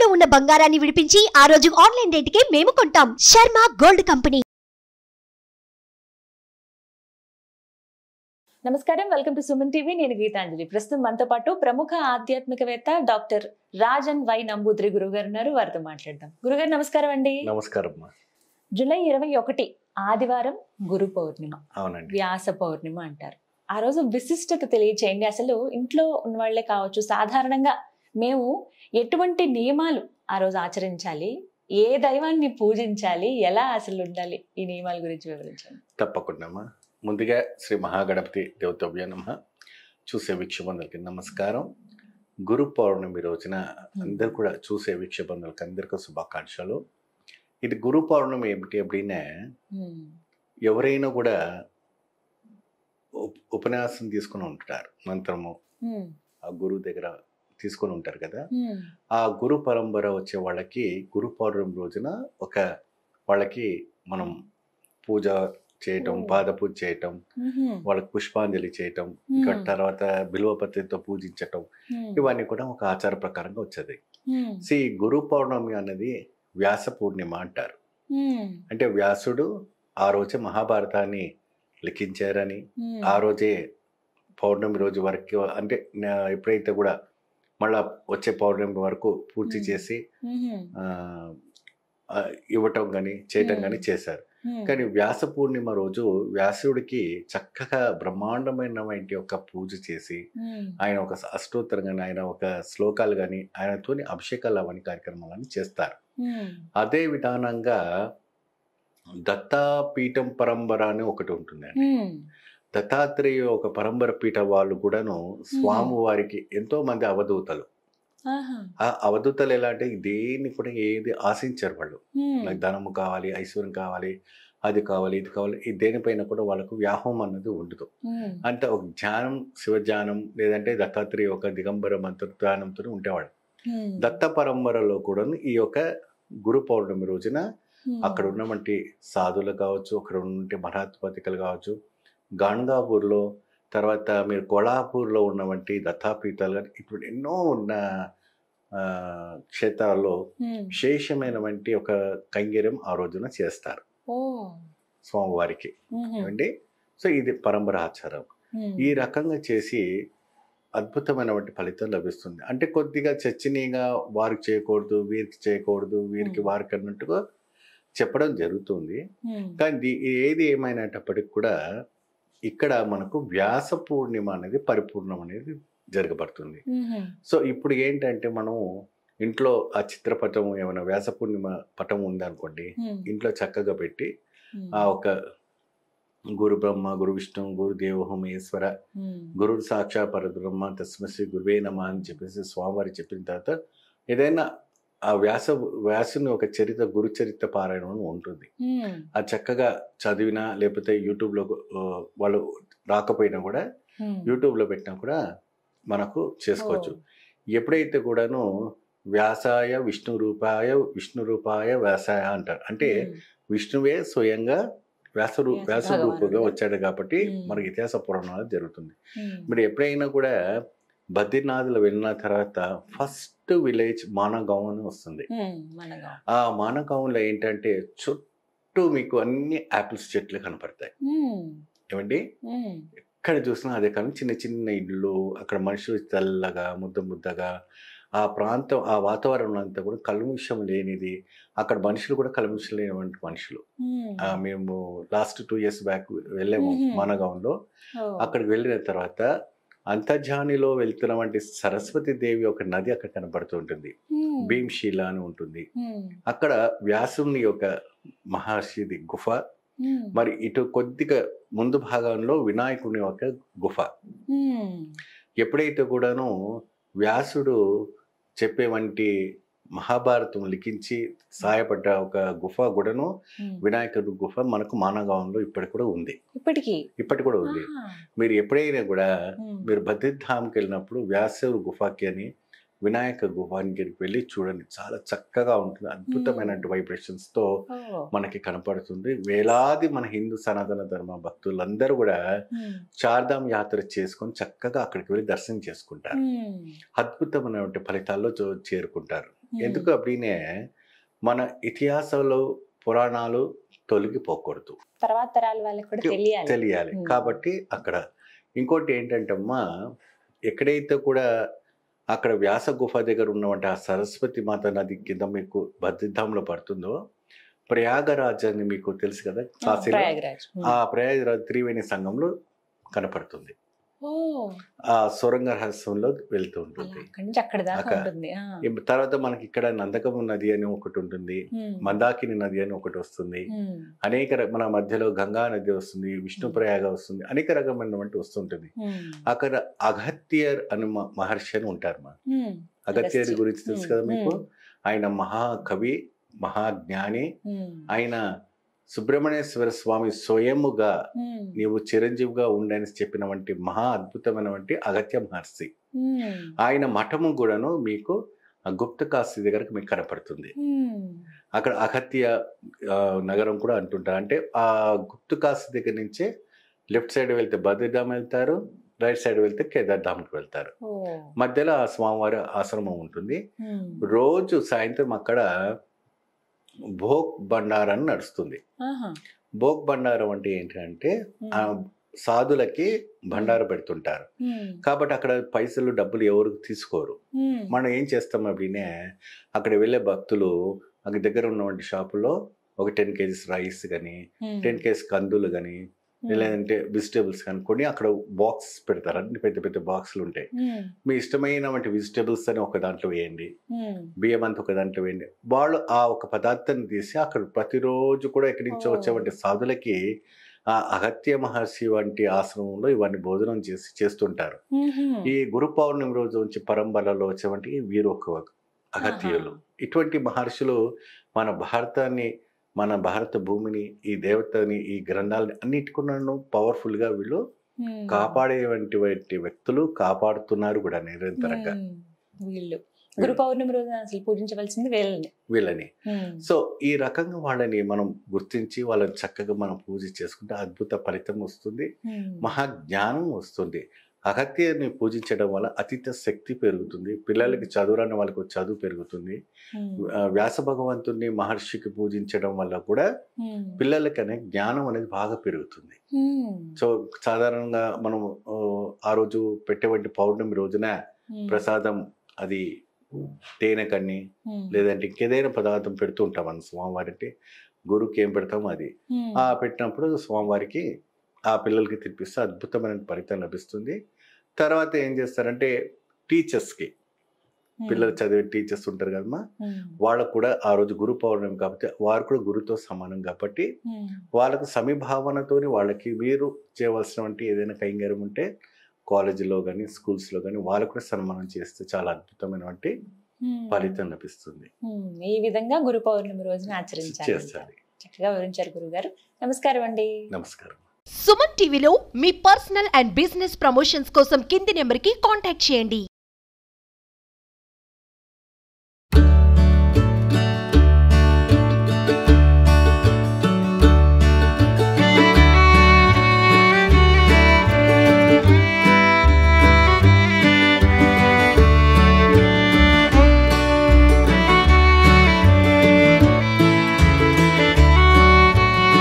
తాకట్టులో ఉన్న బంగారాన్ని విడిపించి ఆ రోజు ఆన్లైన్ రేటుకే మేము కొంటాం. Sharma gold company. నమస్కారం, వెల్కమ్ టు సుమన్ టీవీ. నేను గీతాంజలి. ప్రస్తుతం మనతో పాటు ప్రముఖ ఆధ్యాత్మికవేత్త డాక్టర్ రాజన్ వై నంబూద్రి గురువు గారు ఉన్నారు. వారితో మాట్లాడదాం. గురుగారు నమస్కారం అండి. నమస్కారం. జూలై 21 ఆదివారం గురు పౌర్ణిమ. అవునండి. వ్యాస పౌర్ణిమ అంటారు. ఆ రోజు విశిష్టత తెలియచేయండి. అసలు ఇంట్లో ఉన్న వాళ్లే కావచ్చు, సాధారణంగా మేము ఎటువంటి నియమాలు ఆ రోజు ఆచరించాలి, ఏ దైవాన్ని పూజించాలి, ఎలా అసలు ఉండాలి, ఈ నియమాల గురించి వివరించండి. తప్పకుండా. ముందుగా శ్రీ మహాగణపతి దేవతభ్య నమః. చూసే వీక్షబంధులకి నమస్కారం. గురు పౌర్ణమి రోజున అందరు కూడా చూసే వీక్షబంధులకి అందరికీ శుభాకాంక్షలు. ఇది గురు పౌర్ణమి ఏమిటి அப்படின்னா, ఎవరైనా కూడా ఉపన్యాసం తీసుకుని ఉంటారు, మంత్రము ఆ గురువు దగ్గర తీసుకొని ఉంటారు కదా. ఆ గురు పరంపర వచ్చే వాళ్ళకి గురు పౌర్ణమి రోజున ఒక వాళ్ళకి మనం పూజ చేయటం, పాద పూజ చేయటం, వాళ్ళకి పుష్పాంజలి చేయటం, ఇంకా తర్వాత బిల్వపత్రితో పూజించటం, ఇవన్నీ కూడా ఒక ఆచార ప్రకారంగా వచ్చేది. గురు పౌర్ణమి అనేది వ్యాస పూర్ణిమ అంటారు. అంటే వ్యాసుడు ఆ రోజే మహాభారతాన్ని లిఖించారని, ఆ రోజే పౌర్ణమి రోజు వరకు, అంటే ఎప్పుడైతే కూడా మళ్ళా వచ్చే పౌర్ణమి వరకు పూర్తి చేసి ఇవ్వటం కానీ చేయటం కానీ చేశారు. కానీ వ్యాస పూర్ణిమ రోజు వ్యాసుడికి చక్కగా బ్రహ్మాండమైన ఒక పూజ చేసి, ఆయన ఒక అష్టోత్తరం కానీ, ఆయన ఒక శ్లోకాలు కానీ, ఆయనతో అభిషేకాలు అవన్నీ కార్యక్రమాలని చేస్తారు. అదే విధానంగా దత్తాపీఠం పరంపర అని ఒకటి ఉంటుందండి. దత్తాత్రేయ ఒక పరంపర పీఠ వాళ్ళు కూడాను స్వామి వారికి ఎంతో మంది అవధూతలు. ఆ అవధూతలు ఎలా అంటే దేన్ని కూడా ఏది ఆశించారు వాళ్ళు. నాకు ధనము కావాలి, ఐశ్వర్యం కావాలి, అది కావాలి, ఇది కావాలి, దేనిపైన కూడా వాళ్ళకు వ్యాహం అన్నది ఉండదు. అంటే ఒక ధ్యానం, శివధ్యానం, లేదంటే దత్తాత్రేయ ఒక దిగంబర మంత్రధ్యానంతో ఉండేవాళ్ళు. దత్త పరంపరలో కూడా ఈ యొక్క గురు పౌర్ణమి రోజున అక్కడ ఉన్నటువంటి సాధువులు కావచ్చు, అక్కడ ఉన్నటువంటి మహాత్మతికలు కావచ్చు, గాణగాపూర్లో, తర్వాత మీరు కొల్హాపూర్లో ఉన్నవంటి దత్తాపీఠాలు కానీ, ఇప్పుడు ఎన్నో ఉన్న క్షేత్రాల్లో విశేషమైనటువంటి ఒక కైంకర్యం ఆ రోజున చేస్తారు స్వామివారికి అండి. సో ఇది పరంపర ఆచారం. ఈ రకంగా చేసి అద్భుతమైనటువంటి ఫలితం లభిస్తుంది. అంటే కొద్దిగా చర్చనీయంగా వారికి చేయకూడదు, వీరికి చేయకూడదు, వీరికి వారికి అన్నట్టుగా చెప్పడం జరుగుతుంది. కానీ ఏది ఏమైనప్పటికి కూడా ఇక్కడ మనకు వ్యాస పూర్ణిమ అనేది పరిపూర్ణం అనేది జరగబడుతుంది. సో ఇప్పుడు ఏంటంటే మనం ఇంట్లో ఆ చిత్రపటం ఏమైనా వ్యాస పూర్ణిమ పటం ఉందనుకోండి, ఇంట్లో చక్కగా పెట్టి ఆ ఒక గురు బ్రహ్మ, గురు విష్ణు, గురు దేవో మహేశ్వర, గురు సాక్షాత్ పరబ్రహ్మ తస్మై శ్రీ గురువే నమః అని చెప్పేసి స్వామివారి చెప్పిన తర్వాత ఏదైనా ఆ వ్యాసుని ఒక చరిత్ర, గురు చరిత్ర పారాయణం ఉంటుంది. అది చక్కగా చదివినా, లేకపోతే యూట్యూబ్లో వాళ్ళు రాకపోయినా కూడా యూట్యూబ్లో పెట్టినా కూడా మనకు చేసుకోవచ్చు. ఎప్పుడైతే కూడాను వ్యాసాయ విష్ణు రూపాయ వ్యాసాయ అంటారు. అంటే విష్ణువే స్వయంగా వ్యాస రూపంగా వచ్చాడు కాబట్టి మనకి ఇతిహాస పురాణాలు జరుగుతుంది. మీరు ఎప్పుడైనా కూడా బద్రీనాథ్లో వెళ్ళిన తర్వాత ఫస్ట్ విలేజ్ మానగావ్ అని వస్తుంది. ఆ మానగావ్లో ఏంటంటే చుట్టూ మీకు అన్ని యాపిల్స్ చెట్లు కనపడతాయి. ఏమండి, ఎక్కడ చూసినా అదే కానీ చిన్న చిన్న ఇళ్ళు, అక్కడ మనుషులు తెల్లగా ముద్దగా, ఆ ప్రాంతం, ఆ వాతావరణం అంతా కూడా కల్ముషం లేనిది. అక్కడ మనుషులు కూడా కల్ముషం లేనివంటి మనుషులు. మేము లాస్ట్ 2 years బ్యాక్ వెళ్ళాము మానగావ్లో. అక్కడికి వెళ్ళిన తర్వాత అంతర్జానిలో వెళ్తున్నటువంటి సరస్వతి దేవి ఒక నది అక్కడ కనబడుతూ ఉంటుంది. భీమ్శీల అని ఉంటుంది. అక్కడ వ్యాసుని యొక్క మహర్షిది గుఫ, మరి ఇటు కొద్దిగా ముందు భాగంలో వినాయకుని యొక్క గుఫ. ఎప్పుడైతే కూడాను వ్యాసుడు చెప్పేవంటి మహాభారతం లిఖించి సహాయపడ్డ ఒక గుఫ కూడాను, వినాయకుడి గుఫ మనకు మానగావంలో ఇప్పటికి కూడా ఉంది. ఇప్పటికి కూడా ఉంది. మీరు ఎప్పుడైనా కూడా మీరు బద్రీధామ్కి వెళ్ళినప్పుడు వ్యాసుడు గుఫకి అని వినాయక గుహానికి వెళ్ళి చూడండి, చాలా చక్కగా ఉంటుంది. అద్భుతమైన వైబ్రేషన్స్ తో మనకి కనపడుతుంది. వేలాది మన హిందూ సనాతన ధర్మ భక్తులందరూ కూడా చార్ధామ్ యాత్ర చేసుకొని చక్కగా అక్కడికి వెళ్ళి దర్శనం చేసుకుంటారు. అద్భుతమైన ఫలితాల్లో చేరుకుంటారు. ఎందుకు అప్పుడే మన ఇతిహాసాలు పురాణాలు తొలగిపోకూడదు, తర్వాత తరాల వాళ్ళకి కూడా తెలియాలి. కాబట్టి అక్కడ ఇంకోటి ఏంటంటే అమ్మా, ఎక్కడైతే కూడా అక్కడ వ్యాస గుఫ దగ్గర ఉన్నవంటి ఆ సరస్వతి మాత నది కింద మీకు బద్రిధాంలో పడుతుందో, ప్రయాగరాజ్ అని మీకు తెలుసు కదా, కాశీలో ఆ ప్రయాగరాజ్ త్రివేణి సంఘంలో కనపడుతుంది. ఆ సొరంగ రహస్యంలో వెళ్తూ ఉంటుంది. తర్వాత మనకి ఇక్కడ నందకము నది అని ఒకటి ఉంటుంది, మందాకిని నది అని ఒకటి వస్తుంది, అనేక మన మధ్యలో గంగా నది వస్తుంది, విష్ణు ప్రయాగ వస్తుంది, అనేక రకమైనటువంటి వస్తుంటుంది. అక్కడ అగత్యర్ అని మహర్షి అని ఉంటారు. అగత్యర్ గురించి తెలుసు కదా మీకు. ఆయన మహాకవి, మహాజ్ఞాని. ఆయన సుబ్రహ్మణ్యేశ్వర స్వామి స్వయముగా నీవు చిరంజీవిగా ఉండని చెప్పినటువంటి మహా అద్భుతమైనటువంటి అగత్య మహర్షి. ఆయన మఠము కూడాను మీకు గుప్త కాశీ దగ్గరకు మీకు కనపడుతుంది. అక్కడ అగత్య నగరం కూడా అంటుంటారు. అంటే ఆ గుప్త కాశీ దగ్గర నుంచే లెఫ్ట్ సైడ్ వెళ్తే బద్రీధామ్ వెళ్తారు, రైట్ సైడ్ వెళ్తే కేదార్ధామ్కి వెళ్తారు. మధ్యలో ఆ స్వామివారి ఆశ్రమం ఉంటుంది. రోజు సాయంత్రం అక్కడ భోగ్ బండారం నడుస్తుంది. భోగ్ బండారం అంటే ఏంటంటే సాధులకి బండారు పెడుతుంటారు. కాబట్టి అక్కడ పైసలు డబ్బులు ఎవరు తీసుకోరు. మనం ఏం చేస్తాం అప్పుడే, అక్కడ వెళ్ళే భక్తులు అక్కడ దగ్గర ఉన్నటువంటి షాపులో ఒక 10 kgs రైస్ కానీ, 10 kgs కందులు కానీ, లేదంటే వెజిటేబుల్స్ కనుక్కొని అక్కడ బాక్స్ పెడతారు. అన్ని పెద్ద పెద్ద బాక్సులు ఉంటాయి. మీ ఇష్టమైన వెజిటేబుల్స్ అని ఒక దాంట్లో వేయండి, బియ్యం అంతా ఒక దాంట్లో వేయండి. వాళ్ళు ఆ ఒక పదార్థాన్ని తీసి అక్కడ ప్రతిరోజు కూడా ఎక్కడి నుంచో వచ్చేవంటి సాధులకి ఆ అగత్య మహర్షి వంటి ఆశ్రమంలో ఇవన్నీ భోజనం చేస్తుంటారు. ఈ గురు పౌర్ణమి రోజు నుంచి పరంబరలో వచ్చేవంటి వీరు ఒక అగత్యులు. ఇటువంటి మహర్షులు మన భారతాన్ని, మన భారత భూమిని, ఈ దేవతని, ఈ గ్రంథాలని అన్నిటికున్నాను పవర్ఫుల్గా వీళ్ళు కాపాడేటువంటి వ్యక్తులు, కాపాడుతున్నారు కూడా నిరంతరంగా. వీళ్ళు గురు పౌర్ణమి రోజు అసలు పూజించవలసింది వీళ్ళని. సో ఈ రకంగా వాళ్ళని మనం గుర్తించి వాళ్ళని చక్కగా మనం పూజ చేసుకుంటే అద్భుత ఫలితం వస్తుంది, మహాజ్ఞానం వస్తుంది. అగత్యని పూజించడం వల్ల అతీత శక్తి పెరుగుతుంది. పిల్లలకి చదువురాని వాళ్ళకు చదువు పెరుగుతుంది. వ్యాస భగవంతుని మహర్షికి పూజించడం వల్ల కూడా పిల్లలకి అనే జ్ఞానం అనేది బాగా పెరుగుతుంది. సో సాధారణంగా మనం ఆ రోజు పెట్టేవంటి పౌర్ణమి రోజున ప్రసాదం అది తేనె కన్ని లేదంటే ఇంకేదైనా పదార్థం పెడుతూ ఉంటాం. మన స్వామివారికి గురువుకి ఏం పెడతామో అది ఆ పెట్టినప్పుడు స్వామివారికి ఆ పిల్లలకి తినిపిస్తే అద్భుతమైన ఫలితం లభిస్తుంది. తర్వాత ఏం చేస్తారంటే టీచర్స్కి, పిల్లలు చదివే టీచర్స్ ఉంటారు కదమ్మా, వాళ్ళకు కూడా ఆ రోజు గురు పౌర్ణమి కాబట్టి వారు కూడా గురుతో సమానం కాబట్టి వాళ్ళకు సమీభావనతో వాళ్ళకి వీరు చేయవలసినటువంటి ఏదైనా కైంగర్యం ఉంటే కాలేజీలో కానీ స్కూల్స్లో కానీ వాళ్ళకు కూడా సన్మానం చేస్తే చాలా అద్భుతమైనటువంటి ఫలితం లభిస్తుంది. ఈ విధంగా గురు పౌర్ణమి రోజున ఆచరించాలి. చక్కగా వివరించారు గురుగారు. నమస్కారం అండి. నమస్కారం. సుమన్ టీవీలో మీ పర్సనల్ అండ్ బిజినెస్ ప్రమోషన్స్ కోసం కింది నెంబర్కి కాంటాక్ట్ చేయండి.